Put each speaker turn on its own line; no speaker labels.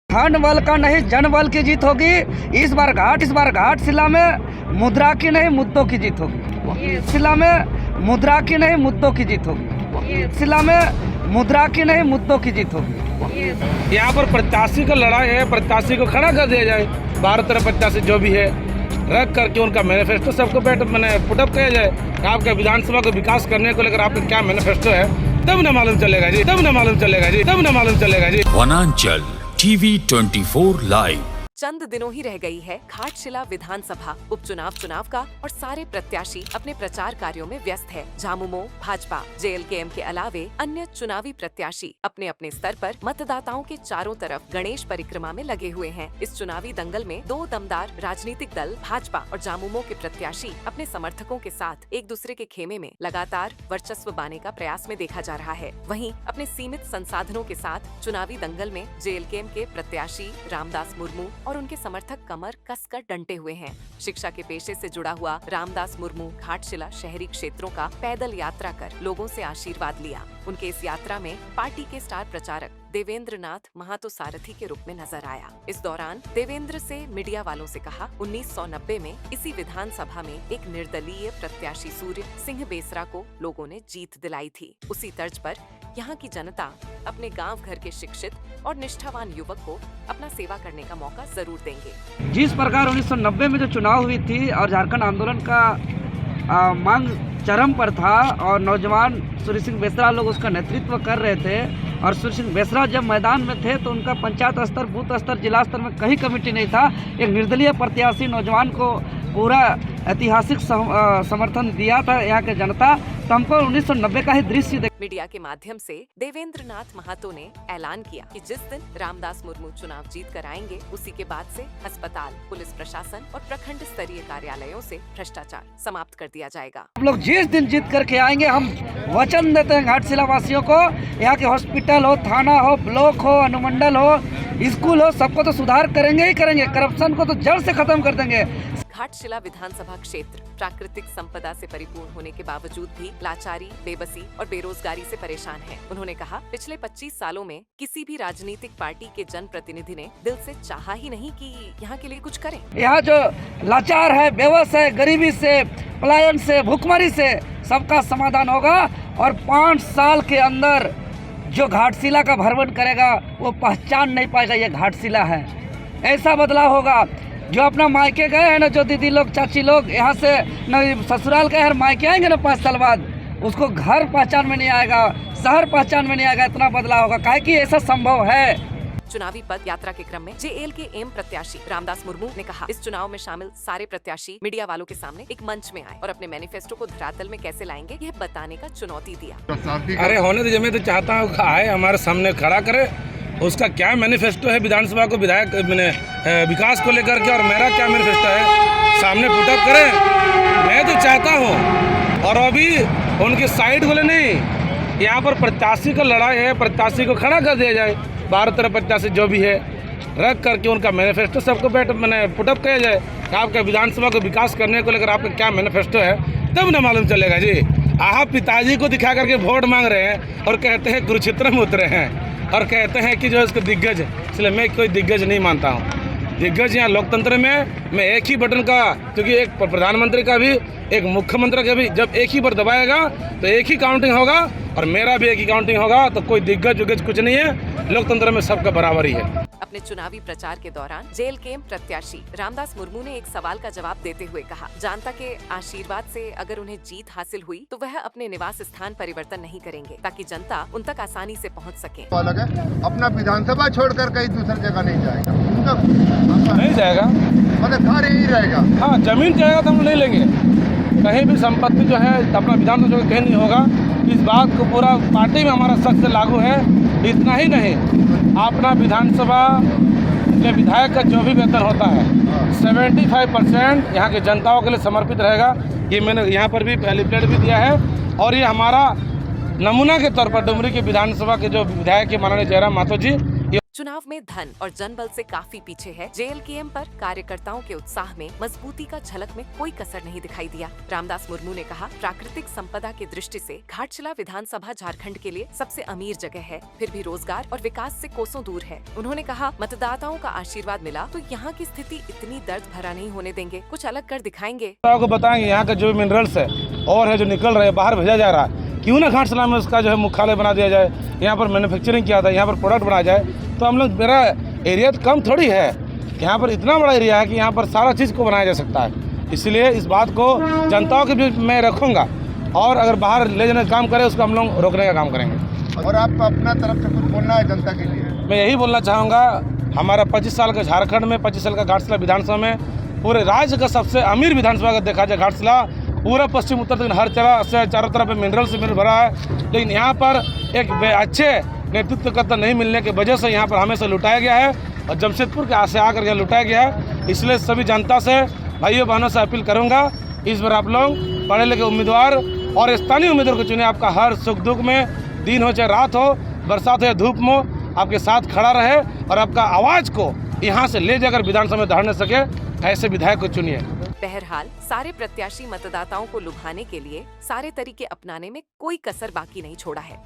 धन बल का नहीं जन बल की जीत होगी। इस बार घाटशिला में मुद्रा की नहीं मुद्दों की जीत होगी। शिला में मुद्रा की नहीं मुद्दों की जीत होगी। शिला में मुद्रा की नहीं मुद्दों की जीत होगी।
यहाँ पर प्रत्याशी का लड़ाई है, प्रत्याशी को खड़ा कर दिया जाए। 12 प्रत्याशी जो भी है रख करके उनका मैनिफेस्टो सबको पुटअप किया जाए। आपके विधानसभा को विकास करने को लेकर आपका क्या मैनिफेस्टो है, तब न मालूम चलेगा जी, तब न मालूम चलेगा जी।
वनांचल टीवी 24 लाइव।
चंद दिनों ही रह गई है घाटशिला विधानसभा उपचुनाव का और सारे प्रत्याशी अपने प्रचार कार्यों में व्यस्त है। झामुमो, भाजपा, जेएलकेएम के अलावे अन्य चुनावी प्रत्याशी अपने अपने स्तर पर मतदाताओं के चारों तरफ गणेश परिक्रमा में लगे हुए हैं। इस चुनावी दंगल में दो दमदार राजनीतिक दल भाजपा और झामुमो के प्रत्याशी अपने समर्थकों के साथ एक दूसरे के खेमे में लगातार वर्चस्व पाने का प्रयास में देखा जा रहा है। वहीं अपने सीमित संसाधनों के साथ चुनावी दंगल में जेएलकेएम के प्रत्याशी रामदास मुर्मू और उनके समर्थक कमर कसकर डंटे हुए हैं। शिक्षा के पेशे से जुड़ा हुआ रामदास मुर्मू घाटशिला शहरी क्षेत्रों का पैदल यात्रा कर लोगों से आशीर्वाद लिया। उनके इस यात्रा में पार्टी के स्टार प्रचारक देवेंद्र नाथ महातो सारथी के रूप में नजर आया। इस दौरान देवेंद्र से मीडिया वालों से कहा, 1990 में इसी विधानसभा में एक निर्दलीय प्रत्याशी सूर्य सिंह बेसरा को लोगों ने जीत दिलाई थी। उसी तर्ज पर यहाँ की जनता अपने गांव घर के शिक्षित और निष्ठावान युवक को अपना सेवा करने का मौका जरूर देंगे।
जिस प्रकार 1990 में जो चुनाव हुई थी और झारखंड आंदोलन का मांग चरम पर था और नौजवान सूर्य सिंह बेसरा लोग उसका नेतृत्व कर रहे थे और सूर्य सिंह बेसरा जब मैदान में थे तो उनका पंचायत स्तर, बूथ स्तर, जिला स्तर में कहीं कमेटी नहीं था। एक निर्दलीय प्रत्याशी नौजवान को पूरा ऐतिहासिक समर्थन दिया था यहाँ के जनता। तो हमको 1990 का ही दृश्य
मीडिया के माध्यम से देवेंद्र नाथ महातो ने ऐलान किया कि जिस दिन रामदास मुर्मू चुनाव जीत कर आएंगे उसी के बाद से अस्पताल, पुलिस प्रशासन और प्रखंड स्तरीय कार्यालयों से भ्रष्टाचार समाप्त कर दिया जाएगा।
हम लोग जिस दिन जीत करके आएंगे हम वचन देते हैं घाटशिला वासियों को, यहाँ के हॉस्पिटल हो, थाना हो, ब्लॉक हो, अनुमंडल हो, स्कूल हो, सबको तो सुधार करेंगे ही करेंगे। करप्शन को तो जड़ से खत्म कर देंगे।
घाटशिला विधानसभा क्षेत्र प्राकृतिक संपदा से परिपूर्ण होने के बावजूद भी लाचारी, बेबसी और बेरोजगारी से परेशान है। उन्होंने कहा, पिछले 25 सालों में किसी भी राजनीतिक पार्टी के जनप्रतिनिधि ने दिल से चाहा ही नहीं कि यहाँ के लिए कुछ करें।
यहाँ जो लाचार है, बेबस है, गरीबी से, पलायन से, भूखमरी से सबका समाधान होगा और 5 साल के अंदर जो घाटशिला का भ्रमण करेगा वो पहचान नहीं पाएगा ये घाटशिला है। ऐसा बदलाव होगा। जो अपना मायके गए हैं ना, जो दीदी लोग, चाची लोग यहाँ से न ससुराल गए हैं, मायके आएंगे ना 5 साल बाद, उसको घर पहचान में नहीं आएगा, शहर पहचान में नहीं आएगा। इतना बदलाव होगा, काहे कि ऐसा संभव है।
चुनावी पद यात्रा के क्रम में जेएलकेएम प्रत्याशी रामदास मुर्मू ने कहा, इस चुनाव में शामिल सारे प्रत्याशी मीडिया वालों के सामने एक मंच में आए और अपने मैनिफेस्टो को धरातल में कैसे लाएंगे यह बताने का चुनौती दिया।
अरे होने दीजिए, मैं तो चाहता हूँ आए हमारे सामने खड़ा करे, उसका क्या मैनिफेस्टो है विधानसभा को विधायक विकास को लेकर के और मेरा क्या मैनिफेस्टो है सामने पुटअप करे। मैं तो चाहता हूँ और अभी उनकी साइड बोले नहीं, यहाँ पर प्रत्याशी का लड़ाई है, प्रत्याशी को खड़ा कर दिया जाए। 12 प्रत्याशी जो भी है रख करके उनका मैनिफेस्टो सबको पुटअप किया जाए। आपके विधानसभा को विकास करने को लेकर आपका क्या मैनिफेस्टो है, तब न मालूम चलेगा जी। आप पिताजी को दिखा करके वोट मांग रहे हैं और कहते हैं कुरुक्षेत्र में उतरे हैं और कहते हैं कि जो इसको दिग्गज, इसलिए मैं कोई दिग्गज नहीं मानता हूँ। दिग्गज यहाँ लोकतंत्र में मैं एक ही बटन का, क्योंकि एक प्रधानमंत्री का भी, एक मुख्यमंत्री का भी जब एक ही पर दबाएगा तो एक ही काउंटिंग होगा और मेरा भी एक ही काउंटिंग होगा। तो कोई दिग्गज उग्गज कुछ नहीं है, लोकतंत्र में सबका बराबर ही है।
अपने चुनावी प्रचार के दौरान जेएलकेएम प्रत्याशी रामदास मुर्मू ने एक सवाल का जवाब देते हुए कहा, जनता के आशीर्वाद से अगर उन्हें जीत हासिल हुई तो वह अपने निवास स्थान परिवर्तन नहीं करेंगे ताकि जनता उन तक आसानी से पहुंच सके।
अलग है, अपना विधानसभा छोड़कर कहीं दूसरी जगह नहीं जाएगा,
नहीं जाएगा,
मतलब घर यही रहेगा।
हाँ, जमीन जाएगा तो हम नहीं लेंगे, कहीं भी संपत्ति जो है अपना विधानसभा कहीं नहीं होगा। इस बात को पूरा पार्टी में हमारा सख्त लागू है। इतना ही नहीं, अपना विधानसभा के विधायक का जो भी वेतन होता है 75% यहाँ के जनताओं के लिए समर्पित रहेगा। ये मैंने यहाँ पर भी पैलीप्लेट भी दिया है और ये हमारा नमूना के तौर पर डुमरी के विधानसभा के जो विधायक के माननीय जयराम महातो जी
चुनाव में धन और जनबल से काफी पीछे है। जेएलकेएम पर कार्यकर्ताओं के उत्साह में मजबूती का झलक में कोई कसर नहीं दिखाई दिया। रामदास मुर्मू ने कहा, प्राकृतिक संपदा की दृष्टि से घाटशिला विधानसभा झारखंड के लिए सबसे अमीर जगह है, फिर भी रोजगार और विकास से कोसों दूर है। उन्होंने कहा, मतदाताओं का आशीर्वाद मिला तो यहाँ की स्थिति इतनी दर्द भरा नहीं होने देंगे, कुछ अलग कर दिखाएंगे।
आपको बताएंगे यहाँ का जो मिनरल्स है और है जो निकल रहे हैं बाहर भेजा जा रहा है, क्यों ना घाटशिला में उसका जो है मुख्यालय बना दिया जाए, यहाँ पर मैन्युफैक्चरिंग किया था, यहाँ पर प्रोडक्ट बनाया जाए। तो हम लोग, मेरा एरिया तो कम थोड़ी है, यहाँ पर इतना बड़ा एरिया है कि यहाँ पर सारा चीज़ को बनाया जा सकता है। इसलिए इस बात को जनताओं के बीच मैं रखूँगा और अगर बाहर ले जाने का काम करे उसको हम लोग रोकने का काम करेंगे।
और आपको अपना तरफ से कुछ बोलना है जनता के लिए?
मैं यही बोलना चाहूँगा, हमारा 25 साल का झारखंड में, 25 साल का घाटशिला विधानसभा में, पूरे राज्य का सबसे अमीर विधानसभा का देखा जाए घाटशिला, पूरा पश्चिम उत्तर तक हर तरह से चारों तरफ मिनरल से मिनरल भरा है। लेकिन यहाँ पर एक अच्छे नेतृत्व का नहीं मिलने की वजह से यहाँ पर हमें से लुटाया गया है और जमशेदपुर के से आकर के लुटाया गया है। इसलिए सभी जनता से, भाइयों बहनों से अपील करूँगा, इस बार आप लोग पढ़े लिखे उम्मीदवार और स्थानीय उम्मीदवार को चुने। आपका हर सुख दुख में, दिन हो चाहे रात हो, बरसात हो या धूप में, आपके साथ खड़ा रहे और आपका आवाज़ को यहाँ से ले जाकर विधानसभा में धारण सके, ऐसे विधायक को चुनिए।
बहरहाल सारे प्रत्याशी मतदाताओं को लुभाने के लिए सारे तरीके अपनाने में कोई कसर बाकी नहीं छोड़ा है।